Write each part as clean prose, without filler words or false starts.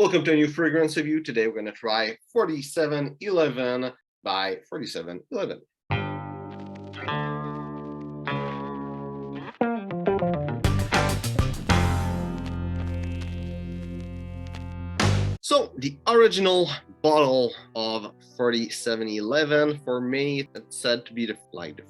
Welcome to a new fragrance review. Today we're going to try 4711 by 4711. So the original bottle of 4711, for many it's said to be the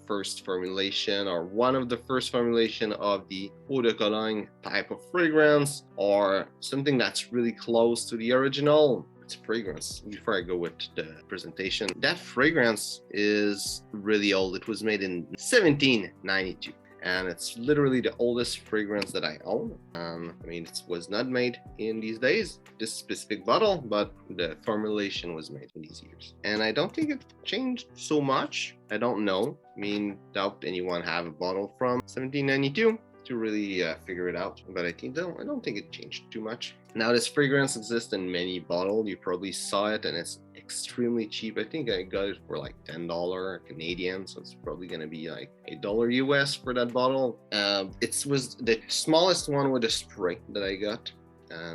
first formulation or one of the first formulation of the Eau De Cologne type of fragrance, or something that's really close to the original. It's fragrance. Before I go with the presentation, that fragrance is really old. It was made in 1792. And it's literally the oldest fragrance that I own. I mean, it was not made in these days, this specific bottle, but the formulation was made in these years. And I don't think it changed so much. I don't know. I mean, doubt anyone have a bottle from 1792 to really figure it out. But I don't think it changed too much. Now, this fragrance exists in many bottles. You probably saw it, and it's extremely cheap. I think I got it for like $10 Canadian, so it's probably gonna be like $8 US for that bottle. It was the smallest one with a spray that I got,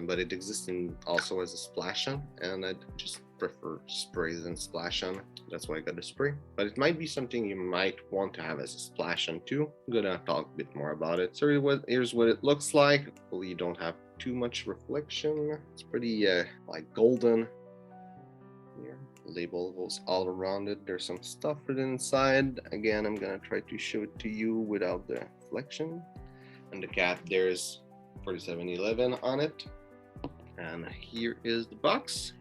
but it exists also as a splash on, and I just prefer sprays than splash on. That's why I got a spray, but it might be something you might want to have as a splash on too. I'm gonna talk a bit more about it. So here's what it looks like. Hopefully you don't have too much reflection. It's pretty like golden. Here, the label goes all around it. There's some stuff written inside. Again, I'm gonna try to show it to you without the reflection. On the cap, there's 4711 on it, and here is the box.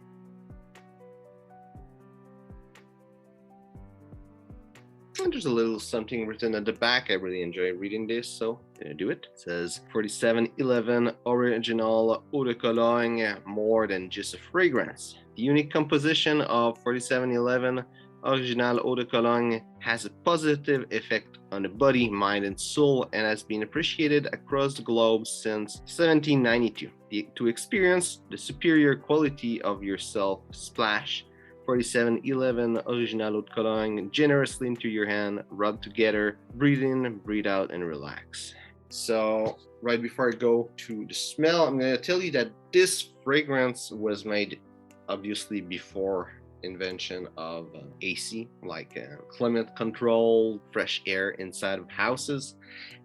And there's a little something written at the back. I really enjoy reading this, so I'm gonna do it. It says 4711 Original Eau De Cologne, more than just a fragrance. The unique composition of 4711 Original Eau De Cologne has a positive effect on the body, mind, and soul, and has been appreciated across the globe since 1792. To experience the superior quality of your self-splash, 4711 Original Eau De Cologne generously into your hand, rub together, breathe in, breathe out, and relax. So right before I go to the smell, I'm going to tell you that this fragrance was made obviously before invention of AC, like climate control, fresh air inside of houses.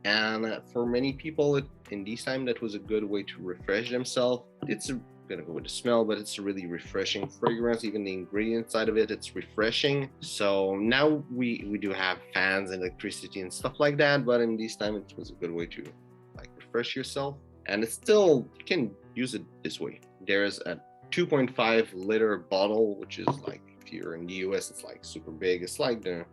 And for many people in this time, that was a good way to refresh themselves. Gonna go with the smell, but it's a really refreshing fragrance. Even the ingredient side of it, it's refreshing. So now we do have fans, electricity, and stuff like that, but in this time it was a good way to like refresh yourself. And it's still, you can use it this way. There's a 2.5 liter bottle, which is like, if you're in the US, it's like super big. It's like the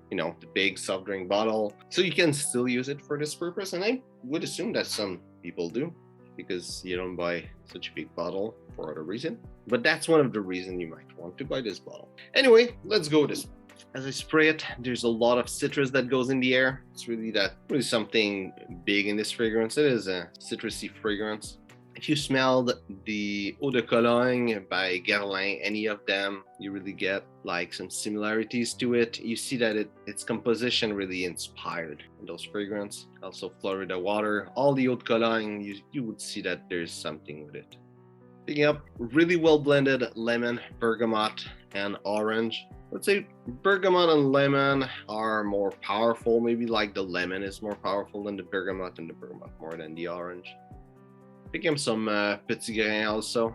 big soft drink bottle, so you can still use it for this purpose. And I would assume that some people do, because you don't buy such a big bottle for other reason. But that's one of the reasons you might want to buy this bottle. Anyway, let's go with this. As I spray it, there's a lot of citrus that goes in the air. It's really something big in this fragrance. It is a citrusy fragrance. If you smelled the Eau De Cologne by Guerlain, any of them, you really get like some similarities to it. You see that its composition really inspired those fragrances. Also Florida water, all the Eau De Cologne, you would see that there's something with it. Picking up really well blended lemon, bergamot, and orange. Let's say bergamot and lemon are more powerful. Maybe like the lemon is more powerful than the bergamot, and the bergamot more than the orange. Picking up some Petitgrain also. I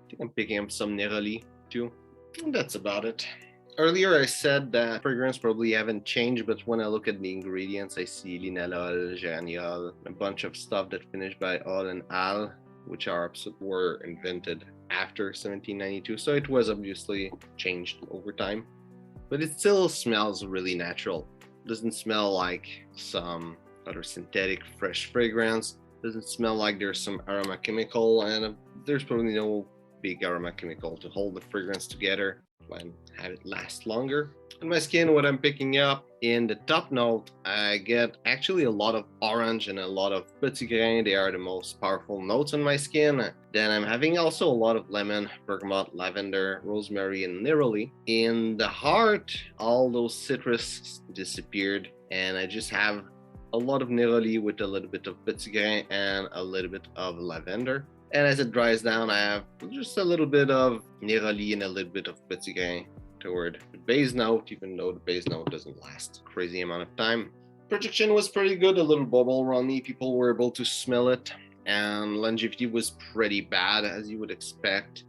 think I'm picking up some Neroli too. And that's about it. Earlier I said that fragrance probably haven't changed, but when I look at the ingredients, I see linalool, geraniol, a bunch of stuff that finished by ol and al, which were invented after 1792. So it was obviously changed over time, but it still smells really natural. It doesn't smell like some other synthetic fresh fragrance. Doesn't smell like there's some aroma chemical, and there's probably no big aroma chemical to hold the fragrance together and have it last longer. On my skin, what I'm picking up in the top note, I get actually a lot of orange and a lot of Petitgrain. They are the most powerful notes on my skin. Then I'm having also a lot of lemon, bergamot, lavender, rosemary, and neroli. In the heart, all those citrus disappeared, and I just have a lot of neroli with a little bit of Petitgrain and a little bit of lavender. And as it dries down, I have just a little bit of Neroli and a little bit of Petitgrain toward the base note, even though the base note doesn't last a crazy amount of time. Projection was pretty good, a little bubble around me. People were able to smell it. And longevity was pretty bad, as you would expect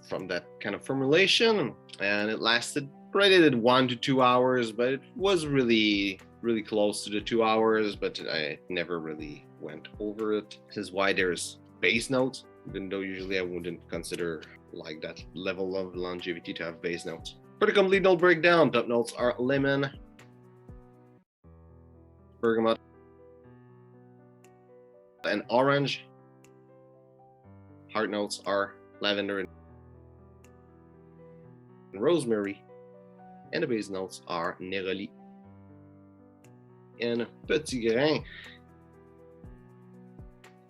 from that kind of formulation. And it lasted rated 1 to 2 hours, but it was really close to the 2 hours, but I never really went over it. This is why there's base notes, even though usually I wouldn't consider like that level of longevity to have base notes. For the complete note breakdown, top notes are lemon, bergamot, and orange. Heart notes are lavender and rosemary, and the base notes are Neroli and Petitgrain.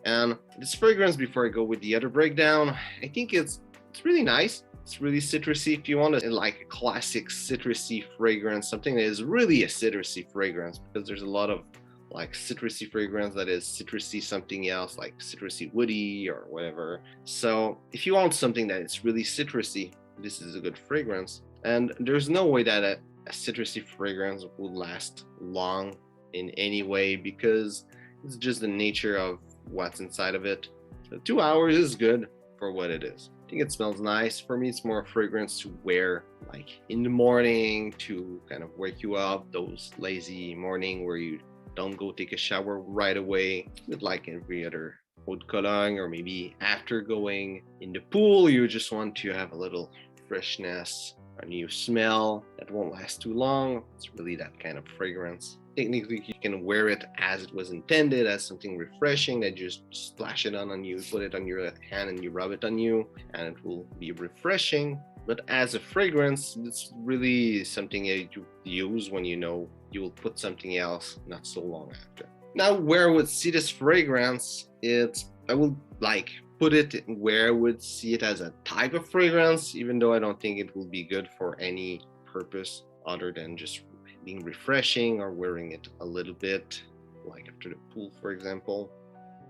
And this fragrance, before I go with the other breakdown, I think it's really nice. It's really citrusy. If you want like a classic citrusy fragrance, something that is really a citrusy fragrance, because there's a lot of like citrusy fragrance that is citrusy something else, like citrusy woody or whatever. So if you want something that is really citrusy, this is a good fragrance. And there's no way that a citrusy fragrance will last long in any way, because it's just the nature of what's inside of it. So 2 hours is good for what it is. I think it smells nice. For me, it's more a fragrance to wear like in the morning to kind of wake you up, those lazy morning where you don't go take a shower right away, with like every other Eau De Cologne, or maybe after going in the pool, you just want to have a little freshness, a new smell that won't last too long. It's really that kind of fragrance. Technically, you can wear it as it was intended, as something refreshing that you just splash it on you, put it on your left hand and you rub it on you, and it will be refreshing. But as a fragrance, it's really something that you use when you know you will put something else not so long after. Now, where I would see this fragrance, I would like put it where I would see it as a type of fragrance, even though I don't think it will be good for any purpose other than just being refreshing or wearing it a little bit, like after the pool, for example.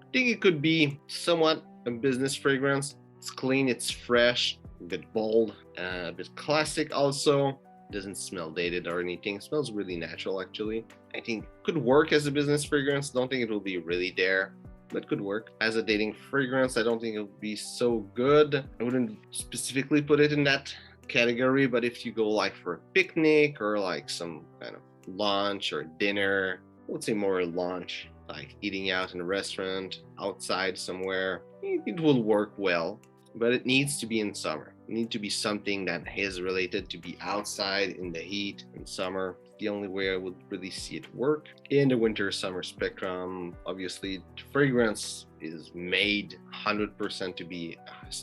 I think it could be somewhat a business fragrance. It's clean, it's fresh, a bit bold, a bit classic also. It doesn't smell dated or anything. It smells really natural, actually. I think it could work as a business fragrance. Don't think it will be really there, but could work. As a dating fragrance, I don't think it would be so good. I wouldn't specifically put it in that category, but if you go like for a picnic or like some kind of lunch or dinner, I would say more lunch, like eating out in a restaurant, outside somewhere, it will work well, but it needs to be in summer. It needs to be something that is related to be outside in the heat in summer. The only way I would really see it work. In the winter summer spectrum, obviously the fragrance is made 100% to be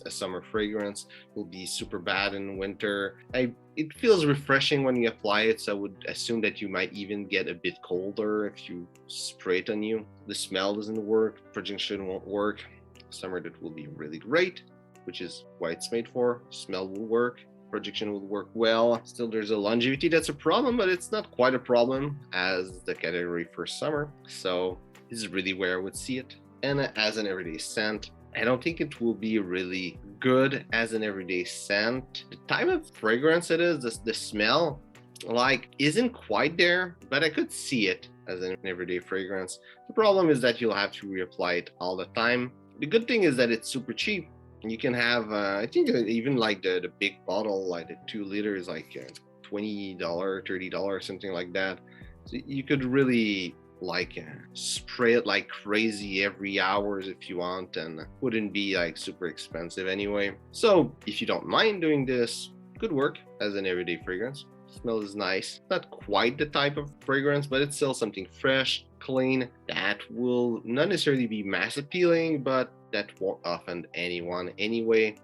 a summer fragrance. It will be super bad in winter. It feels refreshing when you apply it, so I would assume that you might even get a bit colder if you spray it on you. The smell doesn't work, projection won't work. Summer, that will be really great, which is why it's made for. Smell will work, projection will work well. Still, there's a longevity that's a problem, but it's not quite a problem as the category for summer. So this is really where I would see it. And as an everyday scent, I don't think it will be really good as an everyday scent. The type of fragrance it is, the smell, like, isn't quite there, but I could see it as an everyday fragrance. The problem is that you'll have to reapply it all the time. The good thing is that it's super cheap. You can have, I think even like the big bottle, like the 2 liters, like $20, $30, something like that. So you could really like spray it like crazy every hours if you want, and wouldn't be like super expensive anyway. So if you don't mind doing this, it could work as an everyday fragrance. Smell is nice. Not quite the type of fragrance, but it's still something fresh, clean, that will not necessarily be mass appealing, but that won't offend anyone anyway.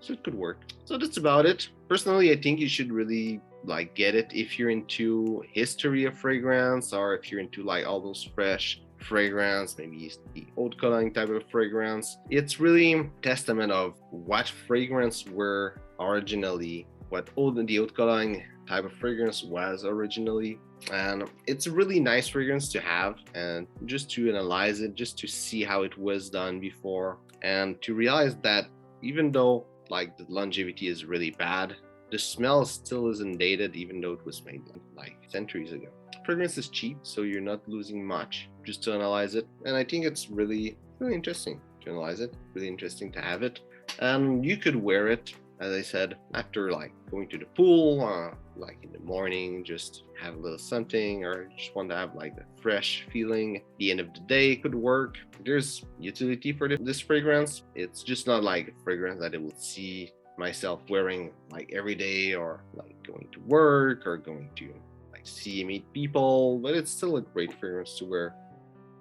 So it could work. So that's about it. Personally, I think you should really like get it if you're into history of fragrance, or if you're into like all those fresh fragrance, maybe the Eau De Cologne type of fragrance. It's really testament of what fragrance were originally, what the Eau De Cologne type of fragrance was originally. And it's a really nice fragrance to have, and just to analyze it, just to see how it was done before. and to realize that even though like the longevity is really bad, the smell still isn't dated, even though it was made like centuries ago. Fragrance is cheap, so you're not losing much just to analyze it, and I think it's really interesting to analyze it, really interesting to have it. And you could wear it, as I said, after like going to the pool, like in the morning, just have a little something, or just want to have like a fresh feeling. The end of the day could work. There's utility for this fragrance. It's just not like a fragrance that I would see myself wearing like every day, or like going to work, or going to like meet people, but it's still a great fragrance to wear.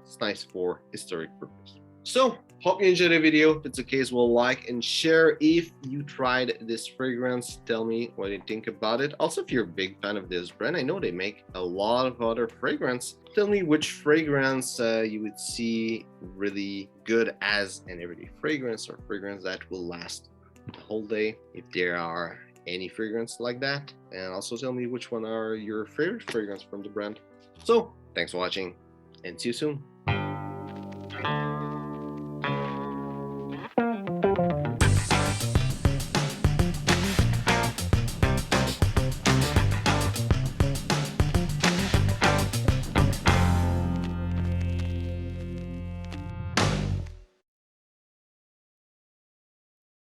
It's nice for historic purpose. So, hope you enjoyed the video. If it's the case, we'll like and share. If you tried this fragrance, tell me what you think about it. Also, if you're a big fan of this brand, I know they make a lot of other fragrance. Tell me which fragrance you would see really good as an everyday fragrance, or fragrance that will last the whole day, if there are any fragrance like that. And also tell me which one are your favorite fragrance from the brand. So, thanks for watching, and see you soon.